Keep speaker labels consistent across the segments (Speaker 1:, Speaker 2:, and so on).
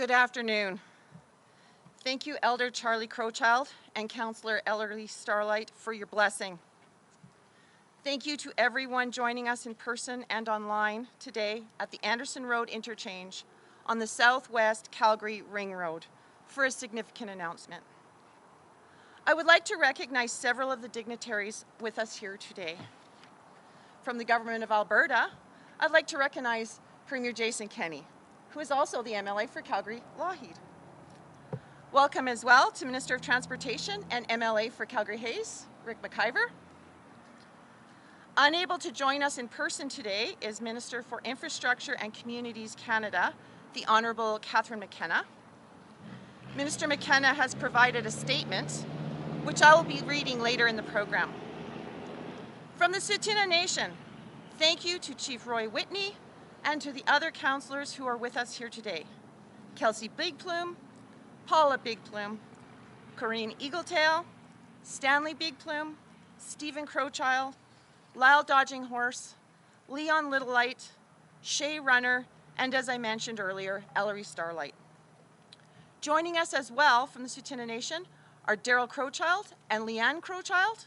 Speaker 1: Good afternoon. Thank you, Elder Charlie Crowchild and Councillor Ellery Starlight, for your blessing. Thank you to everyone joining us in person and online today at the Anderson Road interchange on the southwest Calgary Ring Road for a significant announcement. I would like to recognize several of the dignitaries with us here today. From the Government of Alberta, I'd like to recognize Premier Jason Kenney, who is also the MLA for Calgary Lougheed. Welcome as well to Minister of Transportation and MLA for Calgary Hayes, Rick McIver. Unable to join us in person today is Minister for Infrastructure and Communities Canada, the Honourable Catherine McKenna. Minister McKenna has provided a statement, which I will be reading later in the program. From the Tsuut'ina Nation, thank you to Chief Roy Whitney and to the other councillors who are with us here today. Kelsey Bigplume, Paula Bigplume, Corrine Eagletail, Stanley Bigplume, Stephen Crowchild, Lyle Dodging Horse, Leon Littlelight, Shay Runner, and as I mentioned earlier, Ellery Starlight. Joining us as well from the Tsuut'ina Nation are Daryl Crowchild and Leanne Crowchild,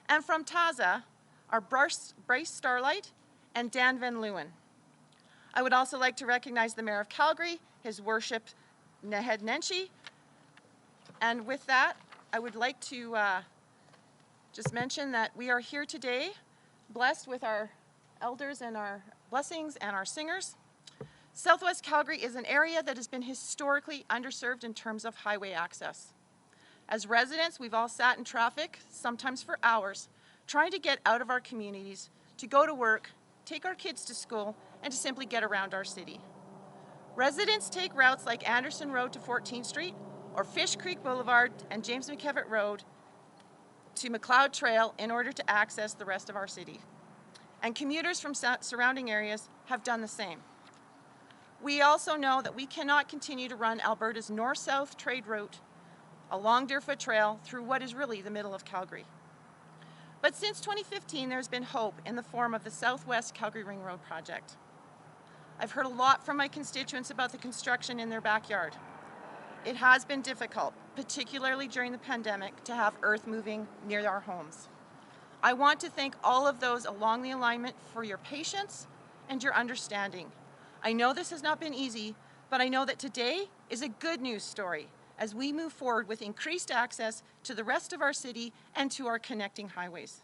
Speaker 1: and from Taza are Bryce Starlight and Dan Van Leeuwen. I would also like to recognize the Mayor of Calgary, His Worship Nehed Nenshi, and with that, I would like to just mention that we are here today blessed with our elders and our blessings and our singers. Southwest Calgary is an area that has been historically underserved in terms of highway access. As residents, we've all sat in traffic, sometimes for hours, trying to get out of our communities, to go to work, take our kids to school, and to simply get around our city. Residents take routes like Anderson Road to 14th Street, or Fish Creek Boulevard and James McKevitt Road to McLeod Trail in order to access the rest of our city. And commuters from surrounding areas have done the same. We also know that we cannot continue to run Alberta's north-south trade route along Deerfoot Trail through what is really the middle of Calgary. But since 2015, there's been hope in the form of the Southwest Calgary Ring Road project. I've heard a lot from my constituents about the construction in their backyard. It has been difficult, particularly during the pandemic, to have earth moving near our homes. I want to thank all of those along the alignment for your patience and your understanding. I know this has not been easy, but I know that today is a good news story as we move forward with increased access to the rest of our city and to our connecting highways.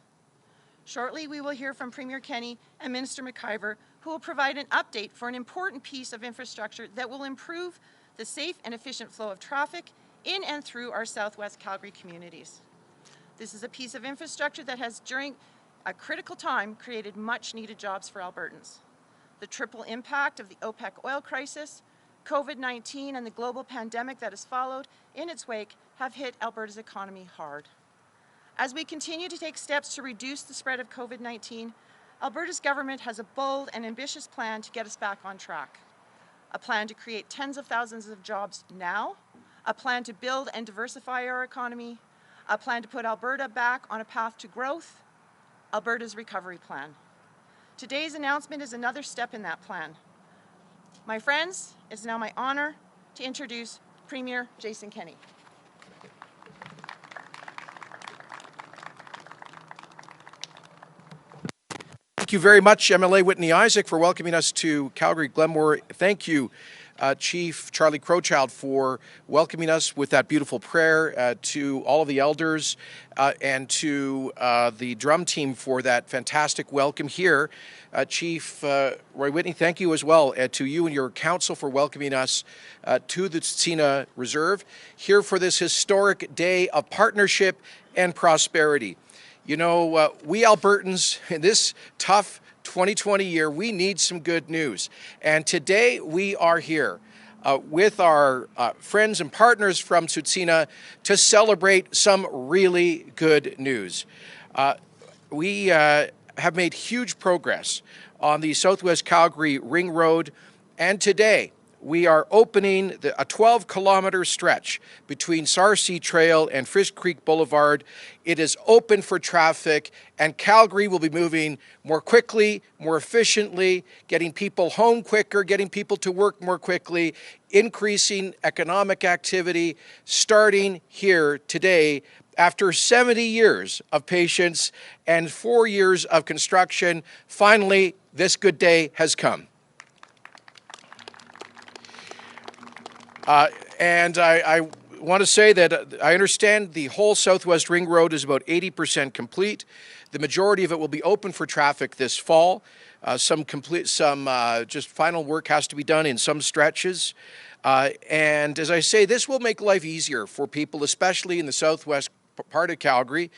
Speaker 1: Shortly, we will hear from Premier Kenney and Minister McIver, who will provide an update for an important piece of infrastructure that will improve the safe and efficient flow of traffic in and through our Southwest Calgary communities. This is a piece of infrastructure that has, during a critical time, created much needed jobs for Albertans. The triple impact of the OPEC oil crisis, COVID-19, and the global pandemic that has followed in its wake have hit Alberta's economy hard. As we continue to take steps to reduce the spread of COVID-19, Alberta's government has a bold and ambitious plan to get us back on track. A plan to create tens of thousands of jobs now, a plan to build and diversify our economy, a plan to put Alberta back on a path to growth, Alberta's recovery plan. Today's announcement is another step in that plan. My friends, it's now my honor to introduce Premier Jason Kenney.
Speaker 2: Thank you very much, MLA Whitney Isaac, for welcoming us to Calgary Glenmore. Thank you, Chief Charlie Crowchild, for welcoming us with that beautiful prayer, to all of the elders and to the drum team for that fantastic welcome here. Chief Roy Whitney, thank you as well to you and your council for welcoming us to the Tsuut'ina Reserve here for this historic day of partnership and prosperity. You know, we Albertans, in this tough 2020 year, we need some good news. And today we are here with our friends and partners from Tsuut'ina to celebrate some really good news. We have made huge progress on the Southwest Calgary Ring Road, and today we are opening a 12-kilometer stretch between Sarcee Trail and Fish Creek Boulevard. It is open for traffic, and Calgary will be moving more quickly, more efficiently, getting people home quicker, getting people to work more quickly, increasing economic activity, starting here today after 70 years of patience and 4 years of construction. Finally, this good day has come. And I want to say that I understand the whole Southwest Ring Road is about 80% complete. The majority of it will be open for traffic this fall. Some just final work has to be done in some stretches. And as I say, this will make life easier for people, especially in the southwest part of Calgary,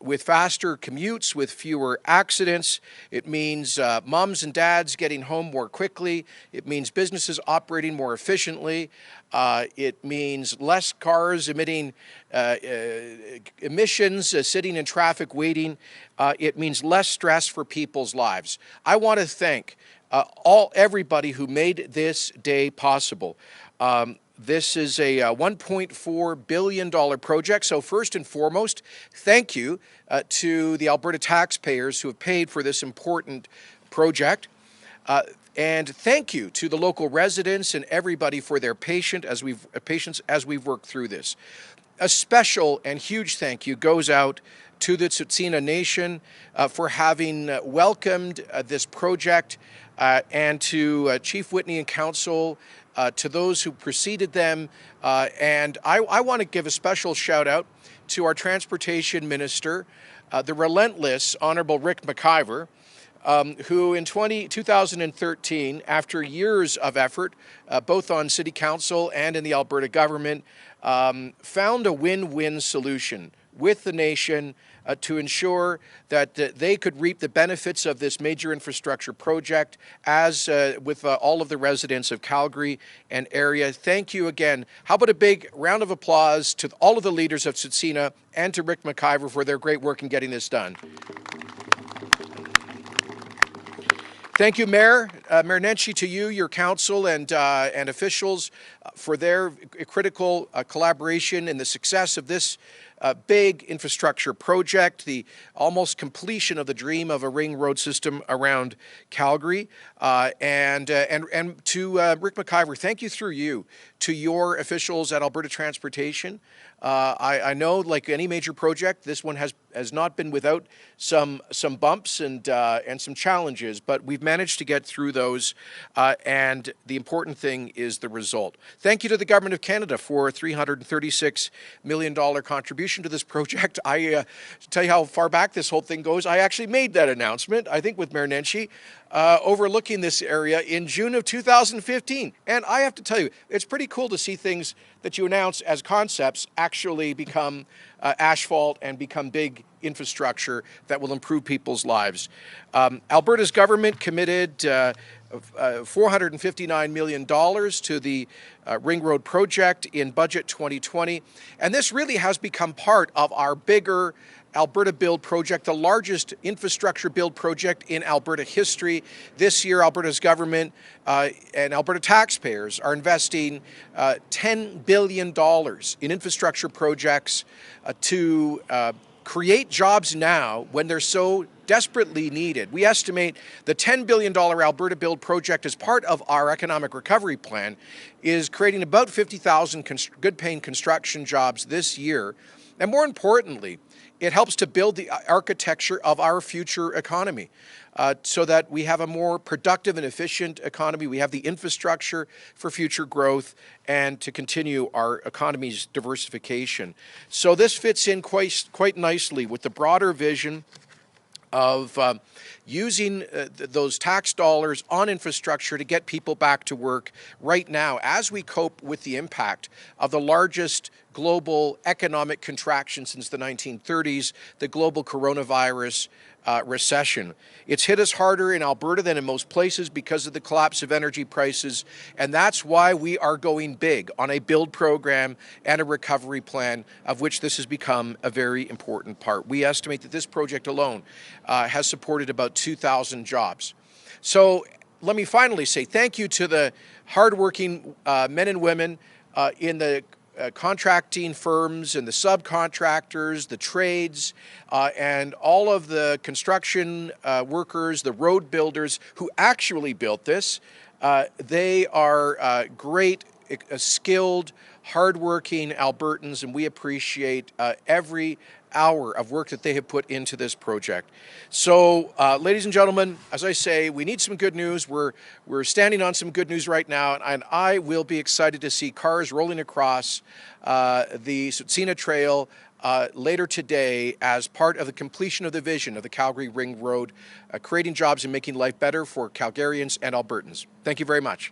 Speaker 2: with faster commutes, with fewer accidents. It means moms and dads getting home more quickly. It means businesses operating more efficiently. It means less cars emitting emissions, sitting in traffic waiting. It means less stress for people's lives. I want to thank everybody who made this day possible. This is a $1.4 billion project. So first and foremost, thank you to the Alberta taxpayers who have paid for this important project. And thank you to the local residents and everybody for their patience as we've worked through this. A special and huge thank you goes out to the Tsuut'ina Nation for having welcomed this project, and to Chief Whitney and Council, to those who preceded them. And I want to give a special shout out to our Transportation Minister, the relentless Honourable Rick McIver, who in 2013, after years of effort, both on City Council and in the Alberta government, found a win-win solution with the nation to ensure that they could reap the benefits of this major infrastructure project as with all of the residents of Calgary and area. Thank you again. How about a big round of applause to all of the leaders of Tsuut'ina and to Rick McIver for their great work in getting this done. Thank you, Mayor Nenshi, to you, your council, and officials for their critical collaboration in the success of this big infrastructure project, the almost completion of the dream of a ring road system around Calgary. And to Rick McIver, thank you through you to your officials at Alberta Transportation. I know, like any major project, this one has not been without some bumps and some challenges, but we've managed to get through those, and the important thing is the result. Thank you to the Government of Canada for a $336 million contribution to this project. To tell you how far back this whole thing goes, I actually made that announcement, I think with Mayor Nenshi, overlooking this area in June of 2015. And I have to tell you, it's pretty cool to see things that you announce as concepts actually become asphalt and become big infrastructure that will improve people's lives. Alberta's government committed $459 million to the Ring Road project in budget 2020. And this really has become part of our bigger Alberta Build project, the largest infrastructure build project in Alberta history. This year, Alberta's government and Alberta taxpayers are investing $10 billion in infrastructure projects to create jobs now when they're so desperately needed. We estimate the $10 billion Alberta Build project, as part of our economic recovery plan, is creating about 50,000 good-paying construction jobs this year. And more importantly, it helps to build the architecture of our future economy so that we have a more productive and efficient economy. We have the infrastructure for future growth and to continue our economy's diversification. So this fits in quite nicely with the broader vision of using those tax dollars on infrastructure to get people back to work right now as we cope with the impact of the largest global economic contraction since the 1930s, the global coronavirus recession. It's hit us harder in Alberta than in most places because of the collapse of energy prices, and that's why we are going big on a build program and a recovery plan, of which this has become a very important part. We estimate that this project alone has supported about 2,000 jobs. So let me finally say thank you to the hardworking men and women in the contracting firms and the subcontractors, the trades, and all of the construction workers, the road builders who actually built this. They are great, skilled, hardworking Albertans, and we appreciate every hour of work that they have put into this project. So, ladies and gentlemen, as I say, we need some good news. We're standing on some good news right now, and I will be excited to see cars rolling across the Tsutsina Trail later today as part of the completion of the vision of the Calgary Ring Road, creating jobs and making life better for Calgarians and Albertans. Thank you very much.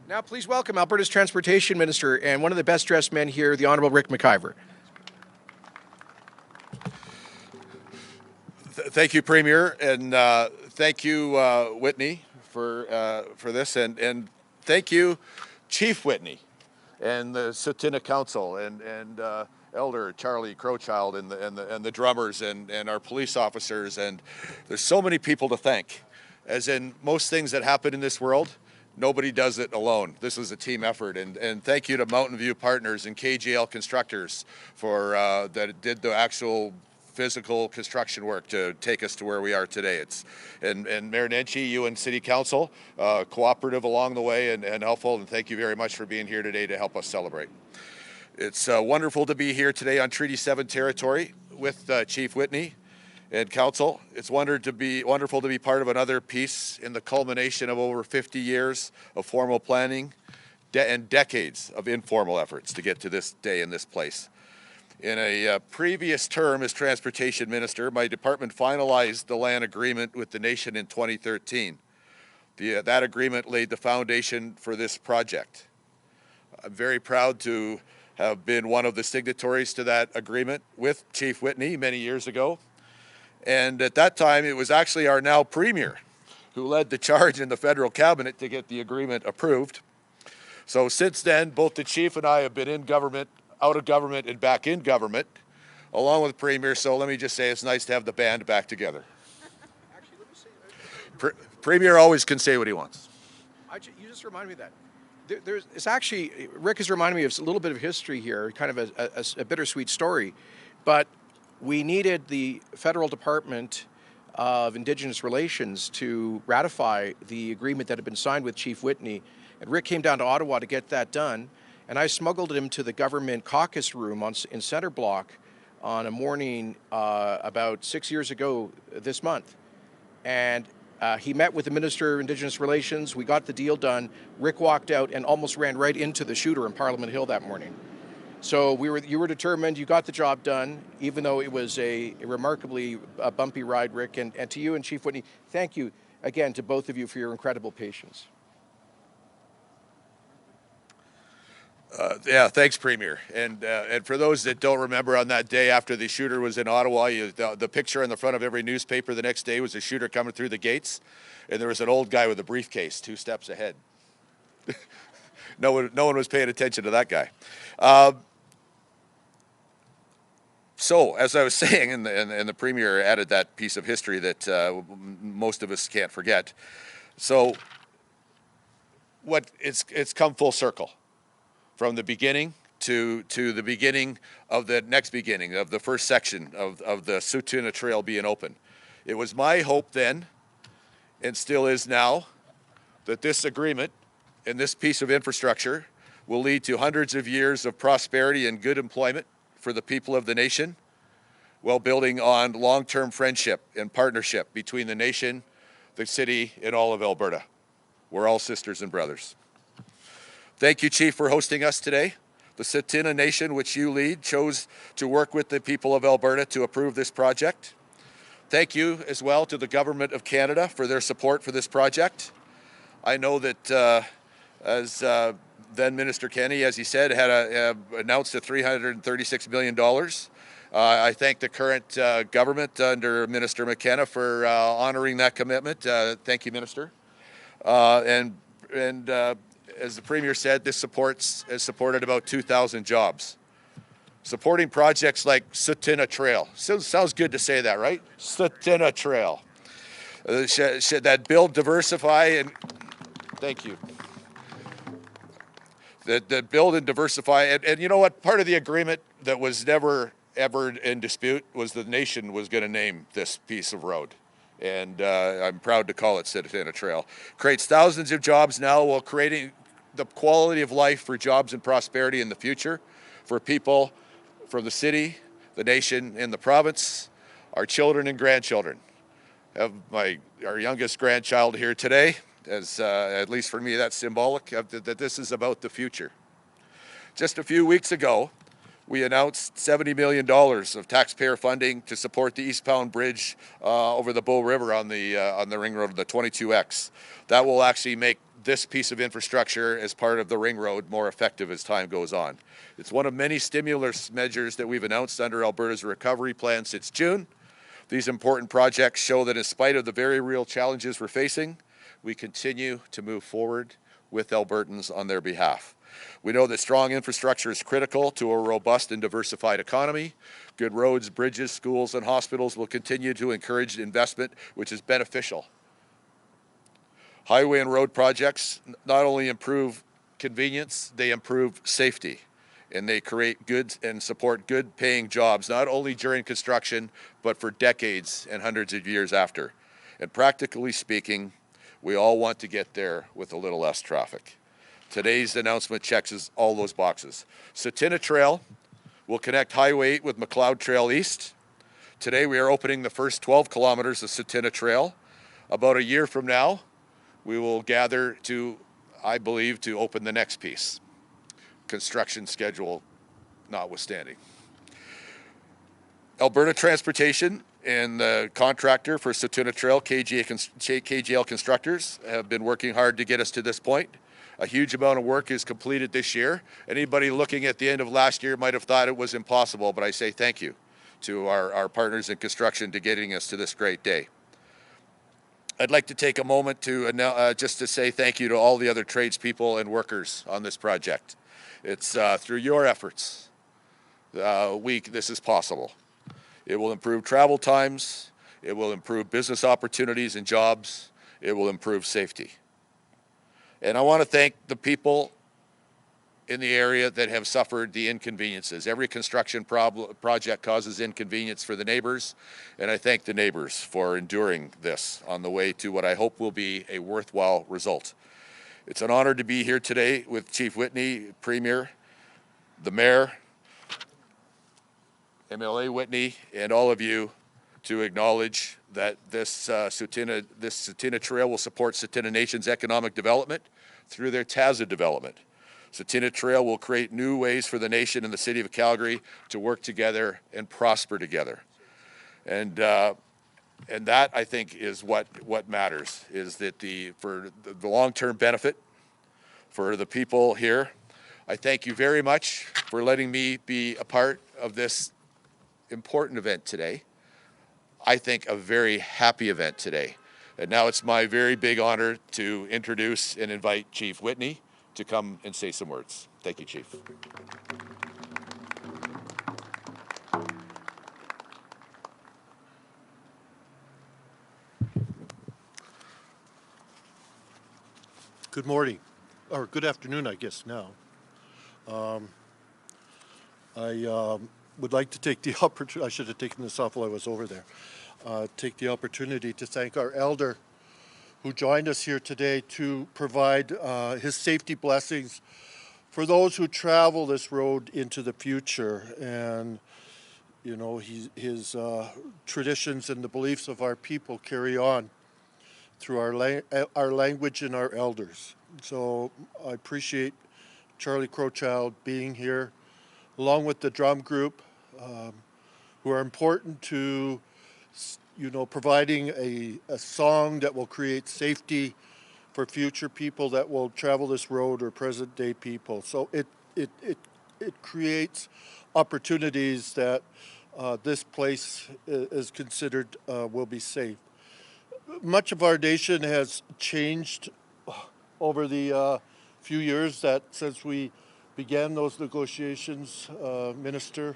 Speaker 2: Now, please welcome Alberta's Transportation Minister and one of the best-dressed men here, the Honourable Rick McIver.
Speaker 3: Thank you, Premier, and thank you, Whitney, for this, and thank you, Chief Whitney, and the Tsutsina Council, and Elder Charlie Crowchild, and the drummers, and our police officers, and there's so many people to thank. As in most things that happen in this world, nobody does it alone. This is a team effort, and thank you to Mountain View Partners and KGL Constructors for that did the actual physical construction work to take us to where we are today. And Mayor Nenshi, you and City Council, cooperative along the way and helpful, and thank you very much for being here today to help us celebrate. It's wonderful to be here today on Treaty 7 territory with Chief Whitney and Council. It's wonderful to be part of another piece in the culmination of over 50 years of formal planning and decades of informal efforts to get to this day in this place. In a previous term as Transportation Minister, my department finalized the land agreement with the nation in 2013. That agreement laid the foundation for this project. I'm very proud to have been one of the signatories to that agreement with Chief Whitney many years ago. And at that time, it was actually our now Premier who led the charge in the federal cabinet to get the agreement approved. So since then, both the Chief and I have been in government, out of government, and back in government, along with Premier. So let me just say it's nice to have the band back together.
Speaker 2: Actually, let me say,
Speaker 3: Premier always can say what he wants.
Speaker 2: You just reminded me of that. It's actually, Rick has reminded me of a little bit of history here, kind of a bittersweet story, but we needed the Federal Department of Indigenous Relations to ratify the agreement that had been signed with Chief Whitney, and Rick came down to Ottawa to get that done, and I smuggled him to the government caucus room in Centre Block on a morning about 6 years ago this month, and he met with the Minister of Indigenous Relations. We got the deal done. Rick walked out and almost ran right into the shooter in Parliament Hill that morning. So you were determined. You got the job done, even though it was a remarkably bumpy ride, Rick. And to you and Chief Whitney, thank you again to both of you for your incredible patience.
Speaker 3: Yeah, thanks, Premier. And for those that don't remember, on that day after the shooter was in Ottawa, the picture on the front of every newspaper the next day was a shooter coming through the gates, and there was an old guy with a briefcase 2 steps ahead. No one was paying attention to that guy. So, as I was saying, and the Premier added that piece of history that most of us can't forget. So, it's come full circle, from the beginning to the beginning of the next beginning of the first section of the Tsutsina Trail being open. It was my hope then, and still is now, that this agreement and this piece of infrastructure will lead to hundreds of years of prosperity and good employment for the people of the nation, while building on long-term friendship and partnership between the nation, the city, and all of Alberta. We're all sisters and brothers. Thank you, Chief, for hosting us today. The Tsutsina Nation, which you lead, chose to work with the people of Alberta to approve this project. Thank you as well to the Government of Canada for their support for this project. I know that as then Minister Kenney, as he said, had announced a $336 million. I thank the current government under Minister McKenna for honoring that commitment. Thank you, Minister. And as the Premier said, this has supported about 2,000 jobs. supporting projects like Tsutina Trail. Sounds good to say that, right? Tsutina Trail. That build, diversify, and thank you. That build and diversify, and you know what? Part of the agreement that was never ever in dispute was the nation was going to name this piece of road, and I'm proud to call it Tsutina Trail. Creates thousands of jobs now while creating the quality of life for jobs and prosperity in the future for people from the city, the nation, and the province, our children and grandchildren. I have our youngest grandchild here today, as at least for me that's symbolic of that this is about the future. Just a few weeks ago, we announced $70 million of taxpayer funding to support the eastbound bridge over the Bow River on the Ring Road, the 22X. That will actually make this piece of infrastructure as part of the Ring Road more effective as time goes on. It's one of many stimulus measures that we've announced under Alberta's recovery plan since June. These important projects show that in spite of the very real challenges we're facing, we continue to move forward with Albertans on their behalf. We know that strong infrastructure is critical to a robust and diversified economy. Good roads, bridges, schools, and hospitals will continue to encourage investment, which is beneficial. Highway and road projects not only improve convenience, they improve safety, and they create good and support good paying jobs, not only during construction, but for decades and hundreds of years after. And practically speaking, we all want to get there with a little less traffic. Today's announcement checks all those boxes. Tsutina Trail will connect Highway 8 with McLeod Trail East. Today we are opening the first 12 kilometers of Tsutina Trail. About a year from now, we will gather to, I believe, to open the next piece, construction schedule notwithstanding. Alberta Transportation and the contractor for Tsutina Trail, KGL Constructors, have been working hard to get us to this point. A huge amount of work is completed this year. Anybody looking at the end of last year might have thought it was impossible, but I say thank you to our partners in construction to getting us to this great day. I'd like to take a moment to just to say thank you to all the other tradespeople and workers on this project. It's through your efforts this is possible. It will improve travel times, it will improve business opportunities and jobs, it will improve safety. And I want to thank the people in the area that have suffered the inconveniences. Every construction project causes inconvenience for the neighbors, and I thank the neighbors for enduring this on the way to what I hope will be a worthwhile result. It's an honor to be here today with Chief Whitney, Premier, the Mayor, MLA Whitney, and all of you to acknowledge that this Tsutina Trail will support Tsutina Nation's economic development through their TAZA development. Tsutina Trail will create new ways for the nation and the city of Calgary to work together and prosper together. And that, I think, is what matters, is that for the long-term benefit for the people here. I thank you very much for letting me be a part of this important event today. I think a very happy event today. And now it's my very big honor to introduce and invite Chief Whitney to come and say some words. Thank you, Chief.
Speaker 4: Good morning, or good afternoon, I guess now. I would like to take the opportunity, I should have taken this off while I was over there, take the opportunity to thank our elder who joined us here today to provide his safety blessings for those who travel this road into the future. And, you know, his traditions and the beliefs of our people carry on through our language and our elders. So I appreciate Charlie Crowchild being here, along with the drum group, who are important to, you know, providing a song that will create safety for future people that will travel this road or present day people. So it creates opportunities that this place is considered will be safe. Much of our nation has changed over the few years that since we began those negotiations, Minister.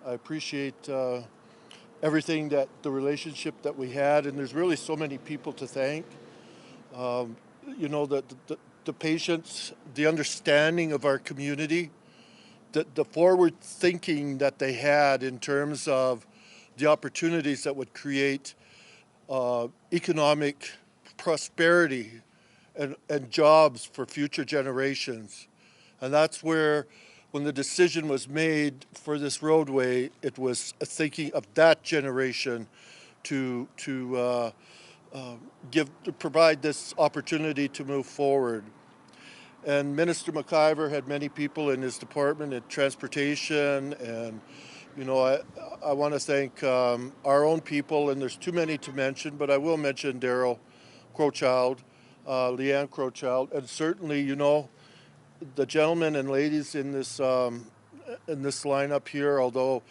Speaker 4: I appreciate everything that the relationship that we had, and there's really so many people to thank. You know, the patience, the understanding of our community, the forward thinking that they had in terms of the opportunities that would create economic prosperity and jobs for future generations. And that's where, when the decision was made for this roadway, it was thinking of that generation to provide this opportunity to move forward. And Minister McIver had many people in his department in transportation, and you know, I want to thank our own people, and there's too many to mention, but I will mention Daryl Crowchild, Leanne Crowchild, and certainly, you know, the gentlemen and ladies in this lineup here. Although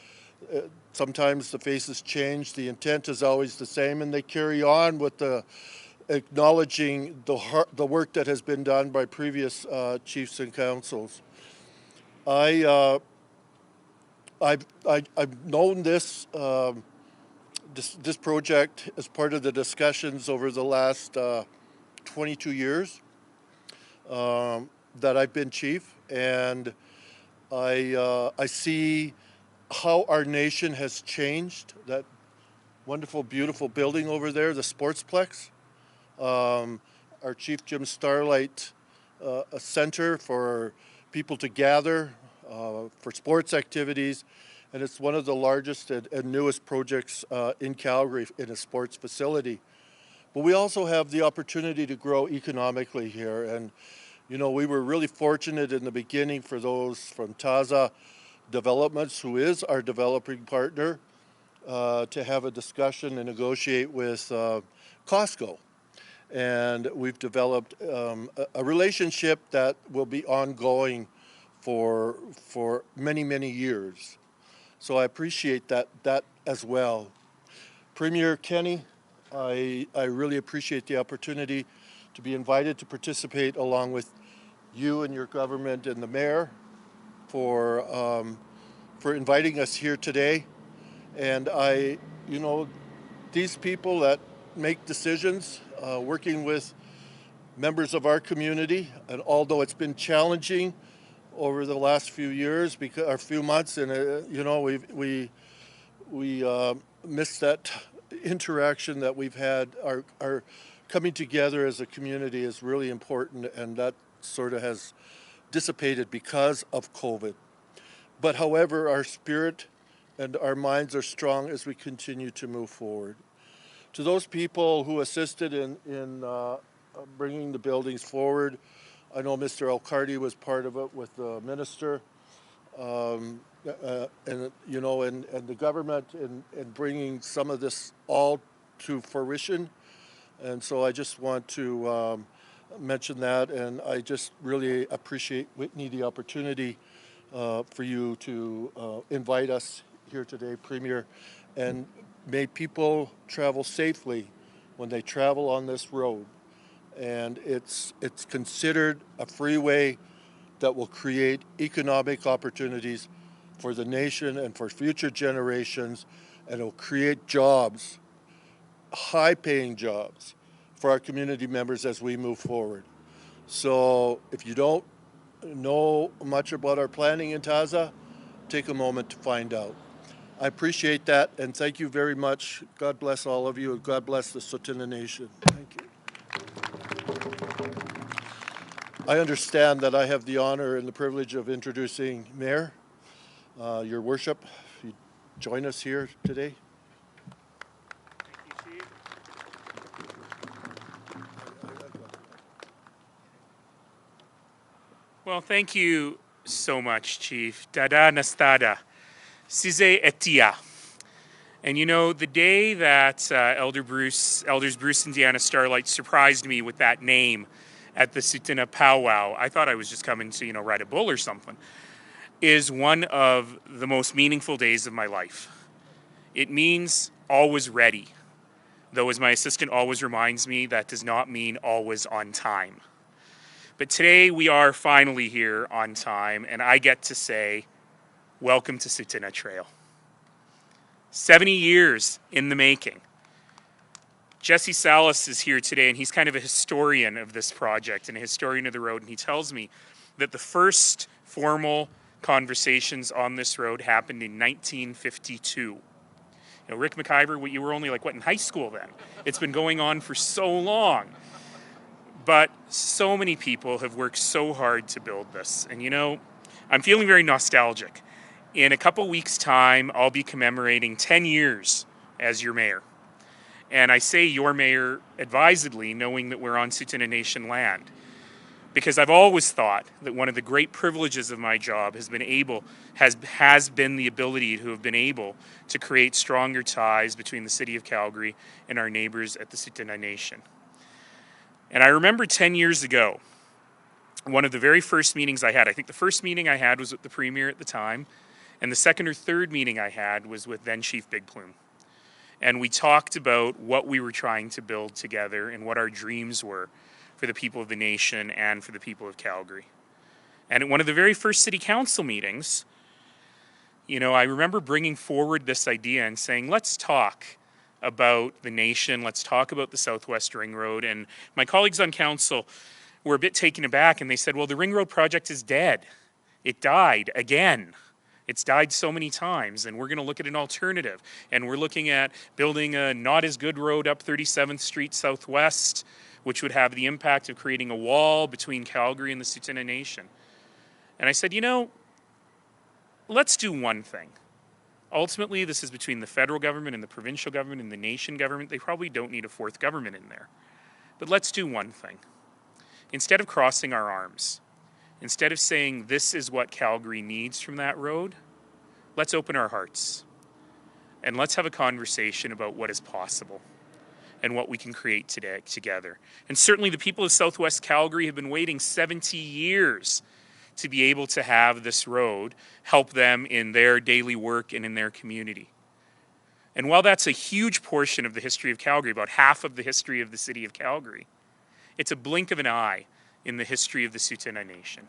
Speaker 4: sometimes the faces change, the intent is always the same, and they carry on with the acknowledging the work that has been done by previous chiefs and councils. I've known this project as part of the discussions over the last 22 years that I've been chief, and I see how our nation has changed. That wonderful, beautiful building over there, the Sportsplex. Our Chief Jim Starlight, a center for people to gather for sports activities, and it's one of the largest and newest projects in Calgary in a sports facility. But we also have the opportunity to grow economically here, and you know, we were really fortunate in the beginning for those from Taza Developments, who is our developing partner, to have a discussion and negotiate with Costco. And we've developed a relationship that will be ongoing for many, many years. So I appreciate that as well. Premier Kenney, I really appreciate the opportunity to be invited to participate along with you and your government and the mayor for inviting us here today. And you know, these people that make decisions, working with members of our community, and although it's been challenging over the last few years, because or few months, and you know, we missed that interaction that we've had. Our coming together as a community is really important, and that sort of has dissipated because of COVID. But however, our spirit and our minds are strong as we continue to move forward. To those people who assisted in bringing the buildings forward, I know Mr. Elcardi was part of it with the minister, and you know, and the government in bringing some of this all to fruition. And so I just want to mention that, and I just really appreciate, Whitney, the opportunity for you to invite us here today, Premier, and may people travel safely when they travel on this road. And it's considered a freeway that will create economic opportunities for the nation and for future generations, and it will create jobs, high-paying jobs for our community members as we move forward. So if you don't know much about our planning in Taza, take a moment to find out. I appreciate that, and thank you very much. God bless all of you, and God bless the Tsuut'ina Nation. Thank you. I understand that I have the honor and the privilege of introducing Mayor, Your Worship. If you join us here today.
Speaker 5: Thank you, Chief. Well, thank you so much, Chief. Dada Nastada, Size Etia. And you know, the day that Elders Bruce and Deanna Starlight surprised me with that name at the Tsuut'ina powwow, I thought I was just coming to, you know, ride a bull or something, is one of the most meaningful days of my life. It means always ready, though as my assistant always reminds me, that does not mean always on time. But today we are finally here on time, and I get to say, welcome to Tsuut'ina Trail. 70 years in the making. Jesse Salas is here today, and he's kind of a historian of this project and a historian of the road, and he tells me that the first formal conversations on this road happened in 1952. You know, Rick McIver, you were only in high school then. It's been going on for so long. But so many people have worked so hard to build this. And you know, I'm feeling very nostalgic. In a couple weeks' time, I'll be commemorating 10 years as your mayor. And I say your mayor advisedly, knowing that we're on Tsuut'ina Nation land. Because I've always thought that one of the great privileges of my job has been the ability to have been able to create stronger ties between the city of Calgary and our neighbors at the Tsuut'ina Nation. And I remember 10 years ago, one of the very first meetings I had, I think the first meeting I had was with the Premier at the time, and the second or third meeting I had was with then Chief Big Plume. And we talked about what we were trying to build together and what our dreams were for the people of the nation and for the people of Calgary. And at one of the very first city council meetings, you know, I remember bringing forward this idea and saying, let's talk about the nation, let's talk about the Southwest Ring Road. And my colleagues on council were a bit taken aback, and they said, well, the Ring Road project is dead. It died again. It's died so many times, and we're going to look at an alternative. And we're looking at building a not as good road up 37th Street Southwest, which would have the impact of creating a wall between Calgary and the Tsuut'ina Nation. And I said, you know, let's do one thing. Ultimately, this is between the federal government and the provincial government and the nation government. They probably don't need a fourth government in there. But let's do one thing. Instead of crossing our arms, instead of saying this is what Calgary needs from that road, let's open our hearts. And let's have a conversation about what is possible and what we can create today together. And certainly the people of Southwest Calgary have been waiting 70 years to be able to have this road help them in their daily work and in their community. And while that's a huge portion of the history of Calgary, about half of the history of the city of Calgary, it's a blink of an eye in the history of the Tsuut'ina Nation.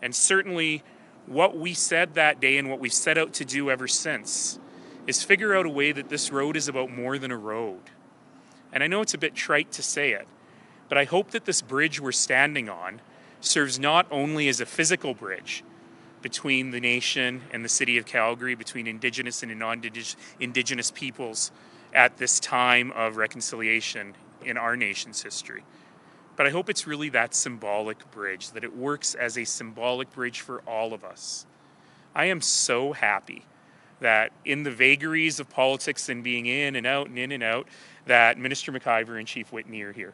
Speaker 5: And certainly what we said that day and what we've set out to do ever since is figure out a way that this road is about more than a road. And I know it's a bit trite to say it, but I hope that this bridge we're standing on serves not only as a physical bridge between the nation and the city of Calgary, between Indigenous and non-Indigenous peoples at this time of reconciliation in our nation's history. But I hope it's really that symbolic bridge, that it works as a symbolic bridge for all of us. I am so happy that in the vagaries of politics and being in and out, that Minister McIver and Chief Whitney are here.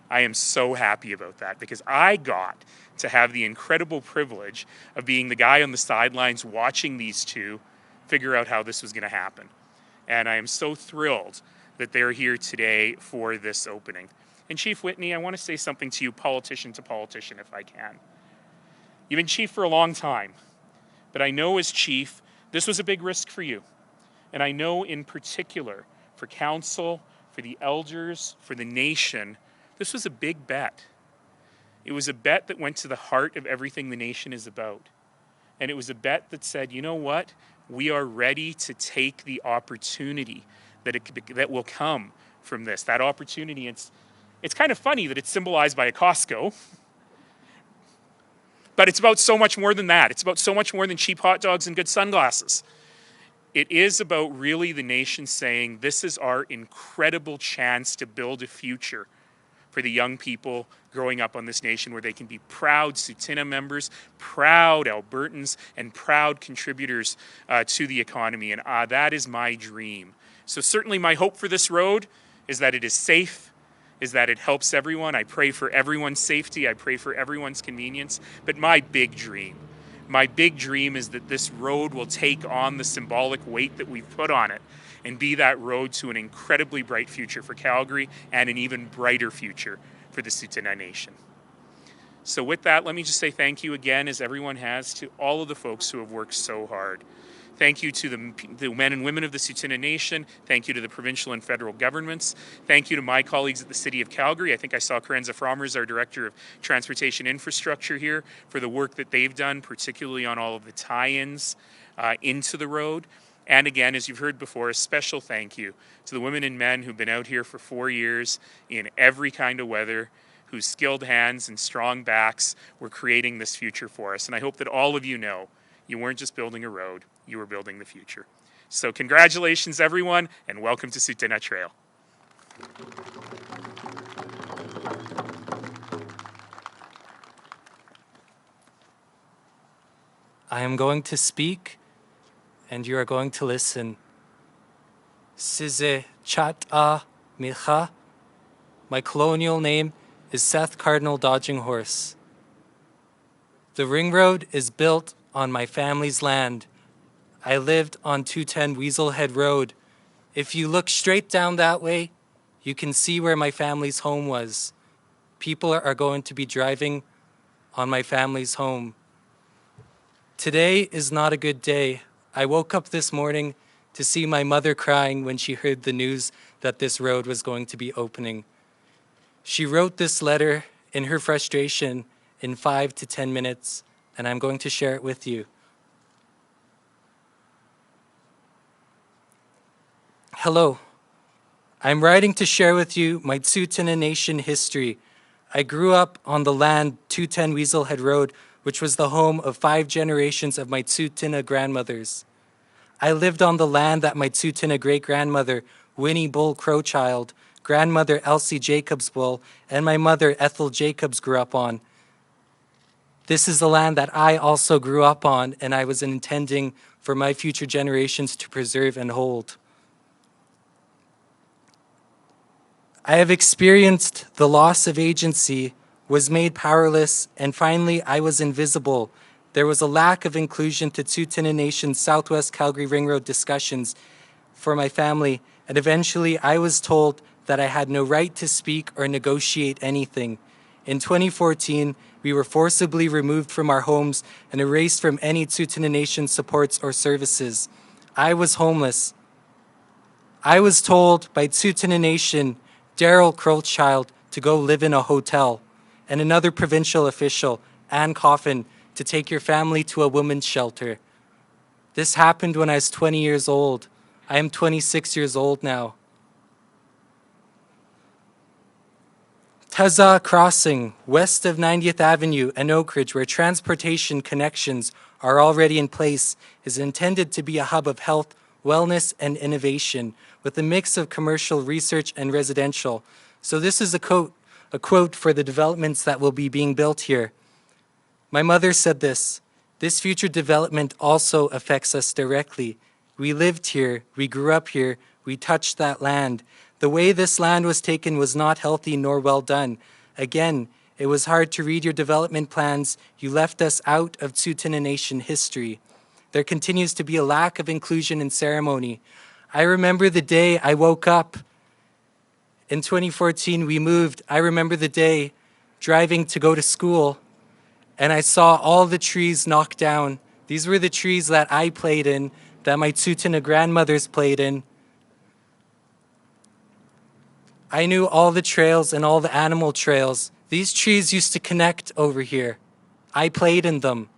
Speaker 5: I am so happy about that because I got to have the incredible privilege of being the guy on the sidelines watching these two figure out how this was going to happen. And I am so thrilled that they're here today for this opening. And Chief Whitney, I want to say something to you, politician to politician, if I can. You've been chief for a long time, but I know as chief, this was a big risk for you. And I know in particular for council, for the elders, for the nation, this was a big bet. It was a bet that went to the heart of everything the nation is about. And it was a bet that said, you know what? We are ready to take the opportunity that will come from this. That opportunity, it's kind of funny that it's symbolized by a Costco. But it's about so much more than that. It's about so much more than cheap hot dogs and good sunglasses. It is about really the nation saying, this is our incredible chance to build a future for the young people growing up on this nation where they can be proud Tsuut'ina members, proud Albertans, and proud contributors to the economy. And that is my dream. So certainly my hope for this road is that it is safe, is that it helps everyone. I pray for everyone's safety. I pray for everyone's convenience. But my big dream is that this road will take on the symbolic weight that we've put on it and be that road to an incredibly bright future for Calgary and an even brighter future for the Tsuut'ina Nation. So with that, let me just say thank you again, as everyone has, to all of the folks who have worked so hard Thank you to the men and women of the Tsuut'ina Nation. Thank you to the provincial and federal governments. Thank you to my colleagues at the City of Calgary. I think I saw Karenza Frommers, our Director of Transportation Infrastructure here, for the work that they've done, particularly on all of the tie-ins into the road. And again, as you've heard before, a special thank you to the women and men who've been out here for 4 years in every kind of weather, whose skilled hands and strong backs were creating this future for us. And I hope that all of you know you weren't just building a road, you were building the future. So congratulations, everyone, and welcome to Tsuut'ina Trail.
Speaker 6: I am going to speak, and you are going to listen. Size Chat'a Micha. My colonial name is Seth Cardinal Dodging Horse. The ring road is built on my family's land. I lived on 210 Weasel Head Road. If you look straight down that way, you can see where my family's home was. People are going to be driving on my family's home. Today is not a good day. I woke up this morning to see my mother crying when she heard the news that this road was going to be opening. She wrote this letter in her frustration in 5 to 10 minutes, and I'm going to share it with you. Hello. I'm writing to share with you my Tsuut'ina Nation history. I grew up on the land 210 Weasel Head Road, which was the home of 5 generations of my Tsuut'ina grandmothers. I lived on the land that my Tsuut'ina great-grandmother, Winnie Bull Crowchild, grandmother Elsie Jacobs Bull, and my mother Ethel Jacobs grew up on. This is the land that I also grew up on, and I was intending for my future generations to preserve and hold. I have experienced the loss of agency, was made powerless, and finally I was invisible. There was a lack of inclusion to Tsuut'ina Nation's Southwest Calgary Ring Road discussions for my family, and eventually I was told that I had no right to speak or negotiate anything. In 2014, we were forcibly removed from our homes and erased from any Tsuut'ina Nation supports or services. I was homeless. I was told by Tsuut'ina Nation, Daryl Crowchild, to go live in a hotel, and another provincial official, Ann Coffin, to take your family to a women's shelter. This happened when I was 20 years old. I am 26 years old now. Taza Crossing, west of 90th Avenue and Oak Ridge, where transportation connections are already in place, is intended to be a hub of health, wellness, and innovation, with a mix of commercial research and residential. So this is a quote for the developments that will be being built here. My mother said this future development also affects us directly. We lived here, we grew up here, we touched that land. The way this land was taken was not healthy nor well done. Again, it was hard to read your development plans. You left us out of Tsuut'ina Nation history. There continues to be a lack of inclusion in ceremony. I remember the day I woke up. In 2014, we moved. I remember the day driving to go to school, and I saw all the trees knocked down. These were the trees that I played in, that my Tsuut'ina grandmothers played in. I knew all the trails and all the animal trails. These trees used to connect over here. I played in them.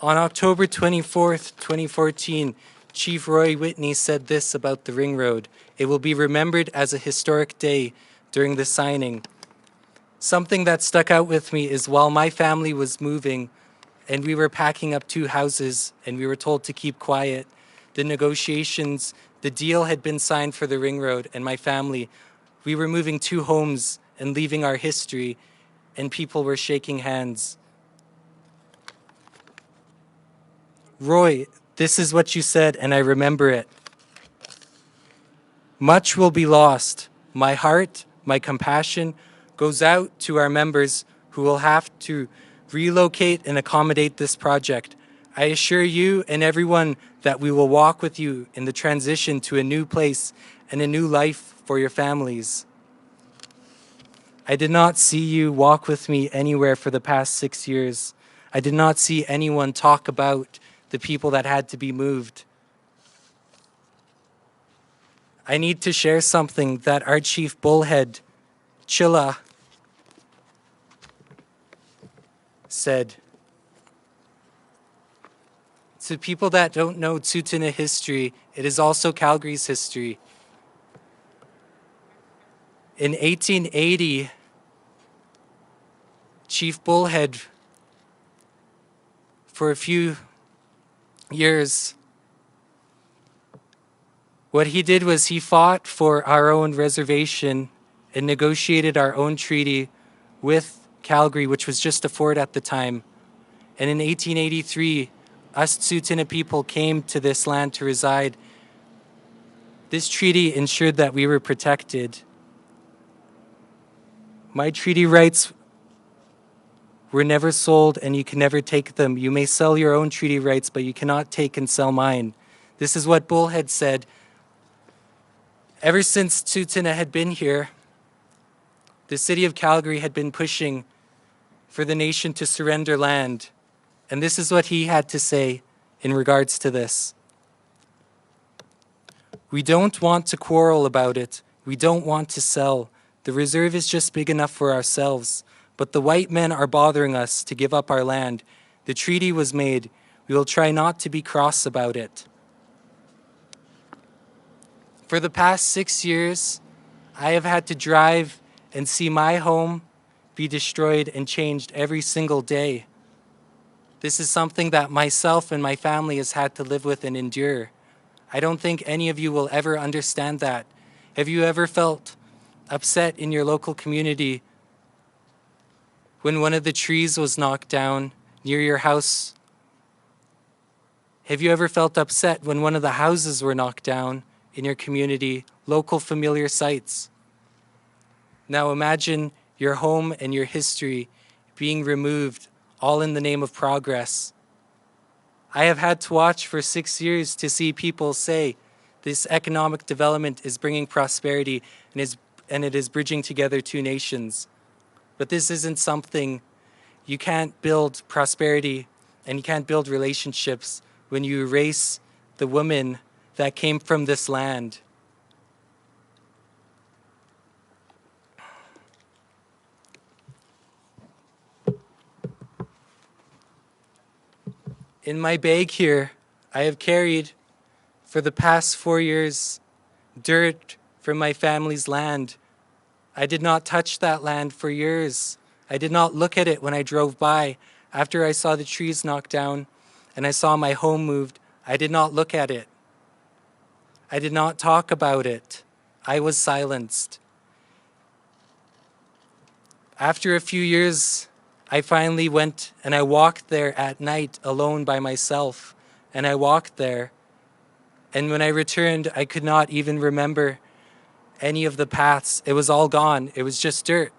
Speaker 6: On October 24th, 2014, Chief Roy Whitney said this about the Ring Road. It will be remembered as a historic day during the signing. Something that stuck out with me is while my family was moving and we were packing up 2 houses and we were told to keep quiet, the negotiations, the deal had been signed for the Ring Road, and my family, we were moving 2 homes and leaving our history, and people were shaking hands. Roy, this is what you said, and I remember it. Much will be lost. My heart, my compassion goes out to our members who will have to relocate and accommodate this project. I assure you and everyone that we will walk with you in the transition to a new place and a new life for your families. I did not see you walk with me anywhere for the past 6 years. I did not see anyone talk about the people that had to be moved. I need to share something that our chief bullhead, Chilla, said. To people that don't know Tsuut'ina history, it is also Calgary's history. In 1880, Chief Bullhead, for a few years, what he did was he fought for our own reservation and negotiated our own treaty with Calgary, which was just a fort at the time. And in 1883, us Tsuut'ina people came to this land to reside. This treaty ensured that we were protected. My treaty rights were never sold, and you can never take them. You may sell your own treaty rights, but you cannot take and sell mine. This is what Bullhead said. Ever since Tsuut'ina had been here, the city of Calgary had been pushing for the nation to surrender land. And this is what he had to say in regards to this. We don't want to quarrel about it. We don't want to sell. The reserve is just big enough for ourselves. But the white men are bothering us to give up our land. The treaty was made. We will try not to be cross about it. For the past 6 years, I have had to drive and see my home be destroyed and changed every single day. This is something that myself and my family has had to live with and endure. I don't think any of you will ever understand that. Have you ever felt upset in your local community when one of the trees was knocked down near your house? Have you ever felt upset when one of the houses were knocked down in your community, local familiar sites? Now imagine your home and your history being removed, all in the name of progress. I have had to watch for 6 years to see people say this economic development is bringing prosperity and it is bridging together two nations. But this isn't something. You can't build prosperity and you can't build relationships when you erase the women that came from this land. In my bag here, I have carried for the past 4 years dirt from my family's land. I did not touch that land for years. I did not look at it when I drove by. After I saw the trees knocked down and I saw my home moved, I did not look at it. I did not talk about it. I was silenced. After a few years, I finally went and I walked there at night alone by myself. And I walked there. And when I returned, I could not even remember any of the paths. It was all gone. It was just dirt.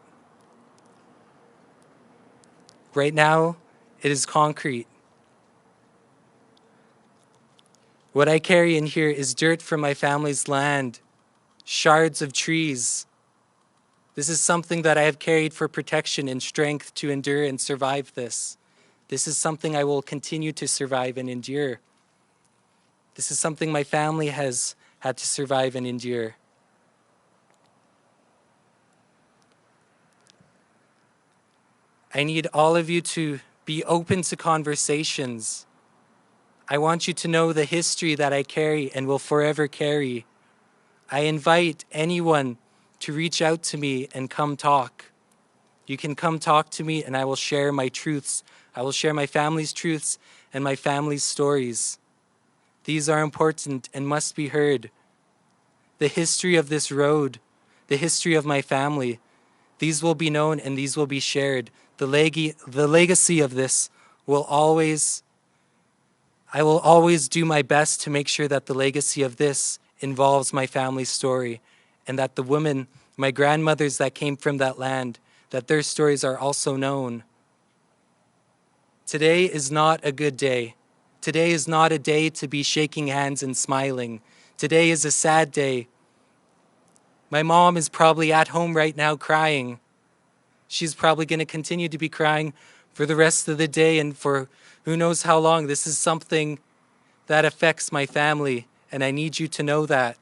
Speaker 6: Right now, it is concrete. What I carry in here is dirt from my family's land, shards of trees. This is something that I have carried for protection and strength to endure and survive this. This is something I will continue to survive and endure. This is something my family has had to survive and endure. I need all of you to be open to conversations. I want you to know the history that I carry and will forever carry. I invite anyone to reach out to me and come talk. You can come talk to me and I will share my truths. I will share my family's truths and my family's stories. These are important and must be heard. The history of this road, the history of my family, these will be known and these will be shared. The legacy of this will always, I will always do my best to make sure that the legacy of this involves my family's story and that the women, my grandmothers that came from that land, that their stories are also known. Today is not a good day. Today is not a day to be shaking hands and smiling. Today is a sad day. My mom is probably at home right now crying. She's probably going to continue to be crying for the rest of the day and for who knows how long. This is something that affects my family, and I need you to know that.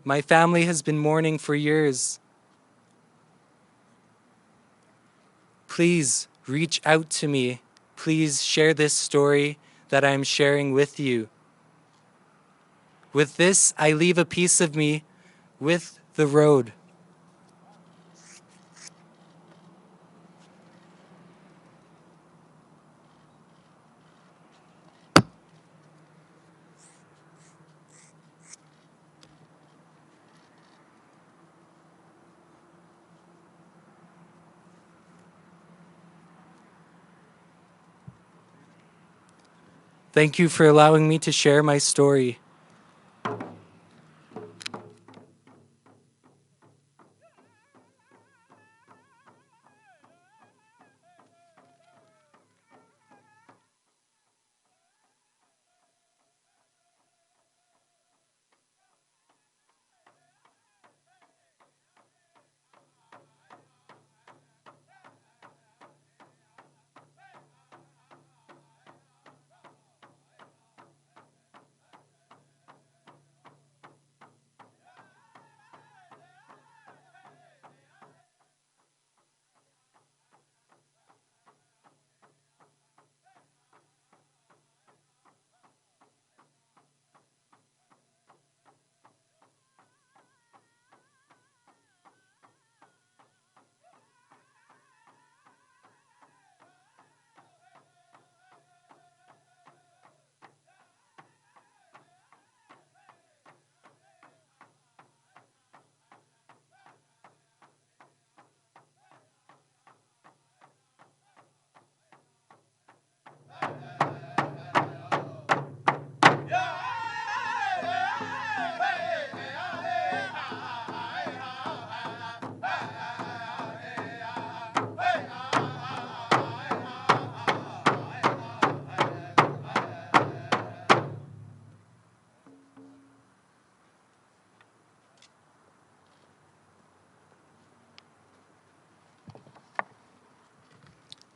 Speaker 6: My family has been mourning for years. Please reach out to me. Please share this story that I'm sharing with you. With this, I leave a piece of me with the road. Thank you for allowing me to share my story.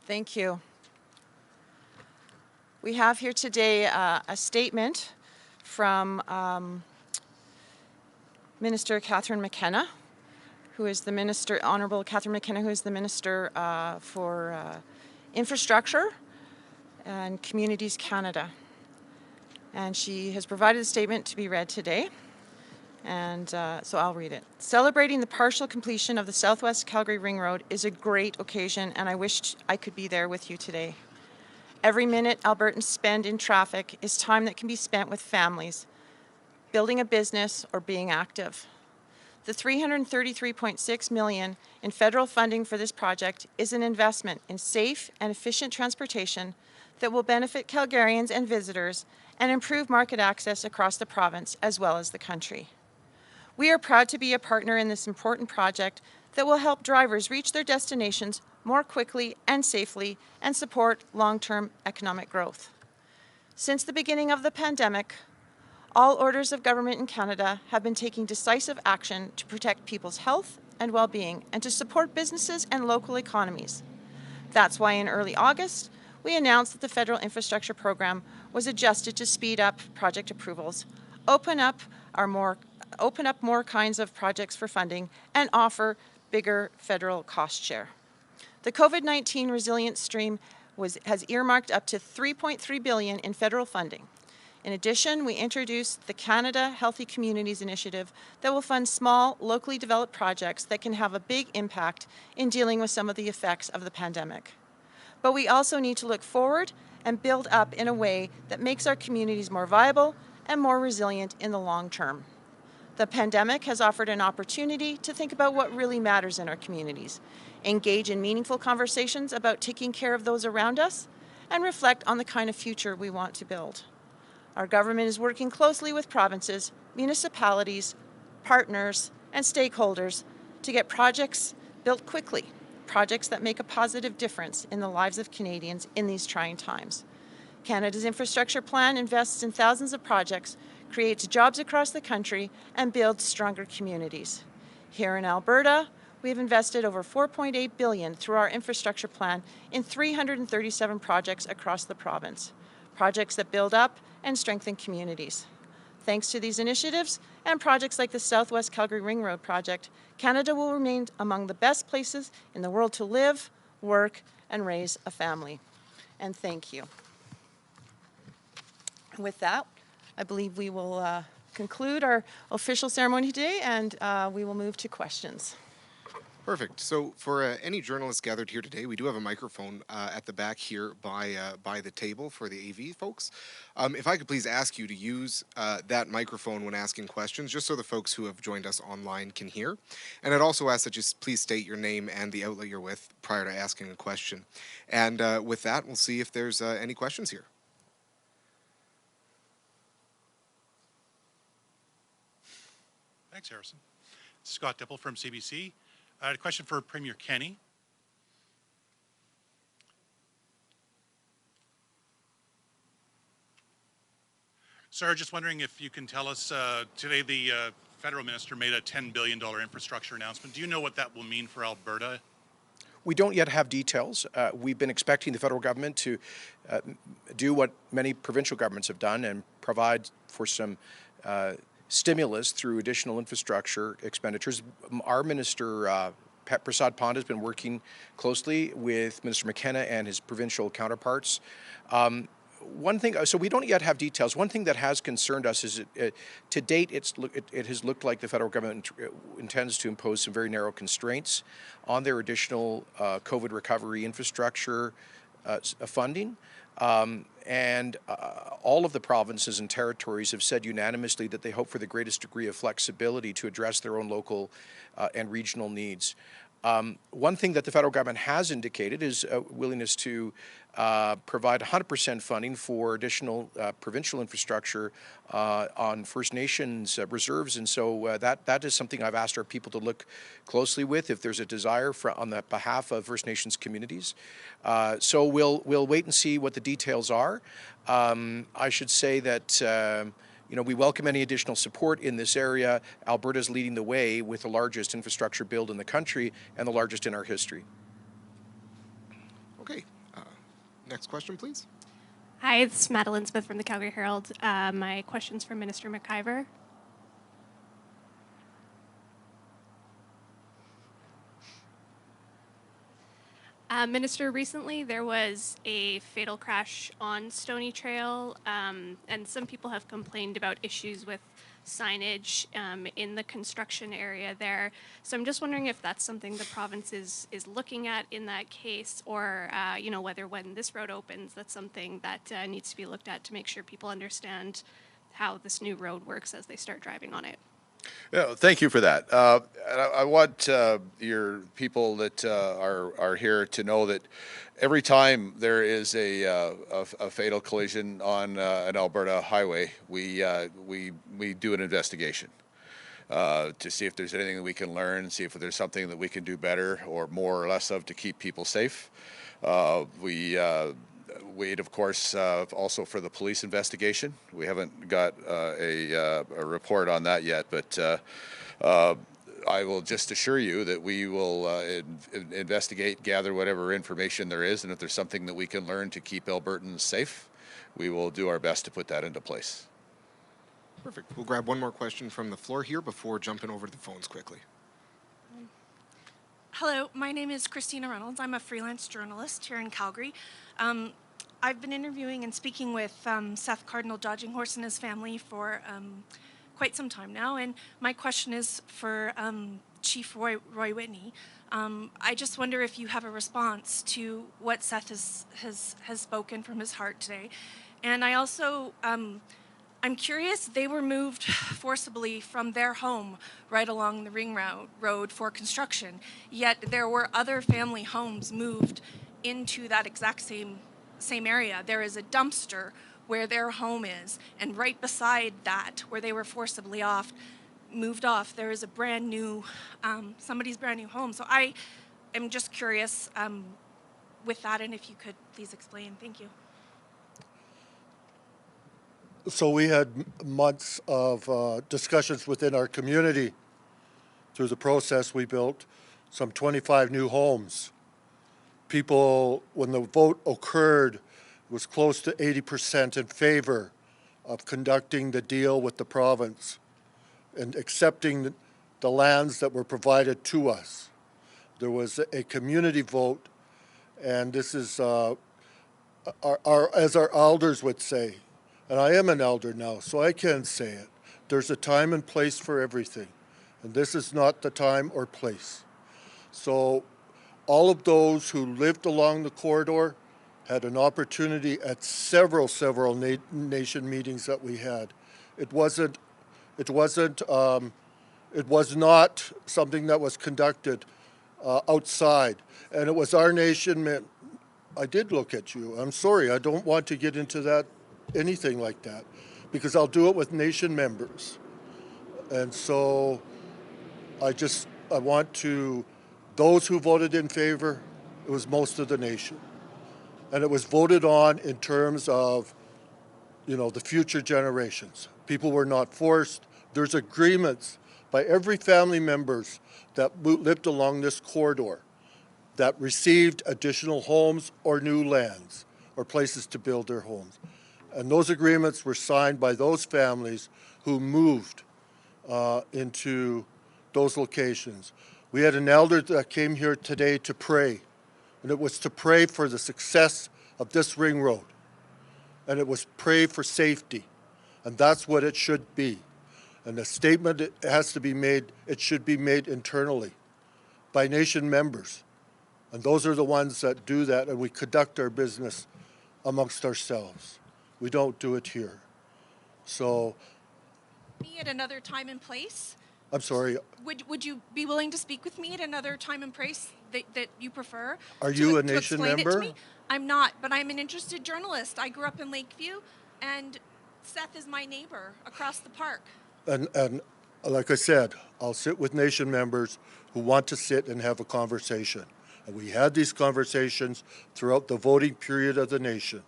Speaker 1: Thank you. We have here today a statement from Minister Catherine McKenna, who is the Minister, Honourable Catherine McKenna, who is the Minister for Infrastructure and Communities Canada. And she has provided a statement to be read today. And so I'll read it. Celebrating the partial completion of the Southwest Calgary Ring Road is a great occasion, and I wished I could be there with you today. Every minute Albertans spend in traffic is time that can be spent with families, building a business, or being active. The $333.6 million in federal funding for this project is an investment in safe and efficient transportation that will benefit Calgarians and visitors and improve market access across the province as well as the country. We are proud to be a partner in this important project that will help drivers reach their destinations more quickly and safely and support long-term economic growth. Since the beginning of the pandemic, all orders of government in Canada have been taking decisive action to protect people's health and well-being and to support businesses and local economies. That's why in early August, we announced that the federal infrastructure program was adjusted to speed up project approvals, open up more kinds of projects for funding, and offer bigger federal cost share. The COVID-19 resilience stream has earmarked up to $3.3 billion in federal funding. In addition, we introduced the Canada Healthy Communities Initiative that will fund small, locally developed projects that can have a big impact in dealing with some of the effects of the pandemic. But we also need to look forward and build up in a way that makes our communities more viable and more resilient in the long term. The pandemic has offered an opportunity to think about what really matters in our communities, engage in meaningful conversations about taking care of those around us, and reflect on the kind of future we want to build. Our government is working closely with provinces, municipalities, partners, and stakeholders to get projects built quickly, projects that make a positive difference in the lives of Canadians in these trying times. Canada's infrastructure plan invests in thousands of projects, creates jobs across the country, and builds stronger communities. Here in Alberta, we have invested over $4.8 billion through our infrastructure plan in 337 projects across the province, projects that build up and strengthen communities. Thanks to these initiatives and projects like the Southwest Calgary Ring Road project, Canada will remain among the best places in the world to live, work, and raise a family. And thank you. With that, I believe we will conclude our official ceremony today, and we will move to questions.
Speaker 7: Perfect. So for any journalists gathered here today, we do have a microphone at the back here by the table for the AV folks. If I could please ask you to use that microphone when asking questions, just so the folks who have joined us online can hear. And I'd also ask that you please state your name and the outlet you're with prior to asking a question. And with that, we'll see if there's any questions here.
Speaker 8: Thanks, Harrison. Scott Dipple from CBC. I had a question for Premier Kenney. Sir, just wondering if you can tell us, today the federal minister made a $10 billion infrastructure announcement. Do you know what that will mean for Alberta?
Speaker 2: We don't yet have details. We've been expecting the federal government to do what many provincial governments have done and provide for some stimulus through additional infrastructure expenditures. Our minister, Prasad Pond, has been working closely with Minister McKenna and his provincial counterparts. One thing, so we don't yet have details. One thing that has concerned us is to date, it has looked like the federal government intends to impose some very narrow constraints on their additional COVID recovery infrastructure funding. And all of the provinces and territories have said unanimously that they hope for the greatest degree of flexibility to address their own local and regional needs. One thing that the federal government has indicated is a willingness to provide 100% funding for additional provincial infrastructure on First Nations reserves, and so that is something I've asked our people to look closely with if there's a desire on the behalf of First Nations communities. So we'll wait and see what the details are. I should say that we welcome any additional support in this area. Alberta is leading the way with the largest infrastructure build in the country and the largest in our history.
Speaker 7: Okay. Next question, please.
Speaker 9: Hi, it's Madeline Smith from the Calgary Herald. My question's for Minister McIver. Minister, recently there was a fatal crash on Stony Trail, and some people have complained about issues with signage in the construction area there. So I'm just wondering if that's something the province is looking at in that case, or whether when this road opens, that's something that needs to be looked at to make sure people understand how this new road works as they start driving on it.
Speaker 3: Yeah, thank you for that. I want your people that are here to know that every time there is a fatal collision on an Alberta highway, we do an investigation to see if there's anything that we can learn, see if there's something that we can do better or more or less of to keep people safe. We wait, of course, also for the police investigation. We haven't got a report on that yet, but I will just assure you that we will investigate, gather whatever information there is, and if there's something that we can learn to keep Albertans safe, we will do our best to put that into place.
Speaker 7: Perfect. We'll grab one more question from the floor here before jumping over to the phones quickly.
Speaker 10: Hello, my name is Christina Reynolds. I'm a freelance journalist here in Calgary. I've been interviewing and speaking with Seth Cardinal Dodging Horse and his family for quite some time now, and my question is for Chief Roy Whitney. I just wonder if you have a response to what Seth has spoken from his heart today. And I also, I'm curious, they were moved forcibly from their home right along the Ring Road for construction, yet there were other family homes moved into that exact same area. There is a dumpster where their home is, and right beside that, where they were forcibly moved off, there is a brand new, somebody's brand new home. So I am just curious with that, and if you could please explain. Thank you.
Speaker 4: So we had months of discussions within our community. Through the process, we built some 25 new homes. People, when the vote occurred, was close to 80% in favor of conducting the deal with the province and accepting the lands that were provided to us. There was a community vote, and this is, as our elders would say, and I am an elder now, so I can say it, there's a time and place for everything, and this is not the time or place. So all of those who lived along the corridor had an opportunity at several nation meetings that we had. It was not something that was conducted outside, and it was our nation. I did look at you. I'm sorry. I don't want to get into that, anything like that, because I'll do it with nation members. And so I want to, those who voted in favor, it was most of the nation. And it was voted on in terms of, the future generations. People were not forced. There's agreements by every family members that lived along this corridor that received additional homes or new lands or places to build their homes. And those agreements were signed by those families who moved into those locations. We had an elder that came here today to pray, and it was to pray for the success of this ring road. And it was pray for safety, and that's what it should be. And the statement it has to be made, it should be made internally by nation members. And those are the ones that do that, and we conduct our business amongst ourselves. We don't do it here. So,
Speaker 10: Me at another time and place?
Speaker 4: I'm sorry,
Speaker 10: Would you be willing to speak with me at another time and place that you prefer?
Speaker 4: are you a
Speaker 10: to
Speaker 4: nation
Speaker 10: explain
Speaker 4: member?
Speaker 10: It to me? I'm not, but I'm an interested journalist. I grew up in Lakeview, and Seth is my neighbor across the park.
Speaker 4: And like I said, I'll sit with nation members who want to sit and have a conversation. And we had these conversations throughout the voting period of the nation.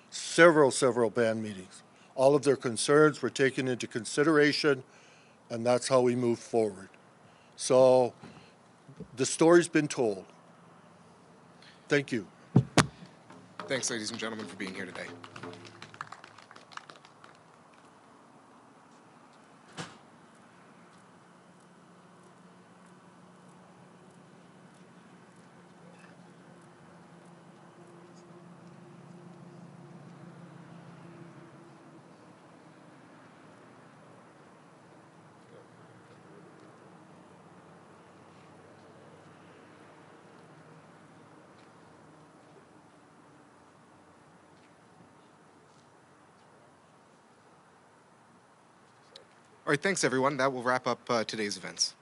Speaker 4: Several band meetings. All of their concerns were taken into consideration, and that's how we move forward. So the story's been told. Thank you.
Speaker 7: Thanks, ladies and gentlemen, for being here today. All right, thanks, everyone. That will wrap up today's events.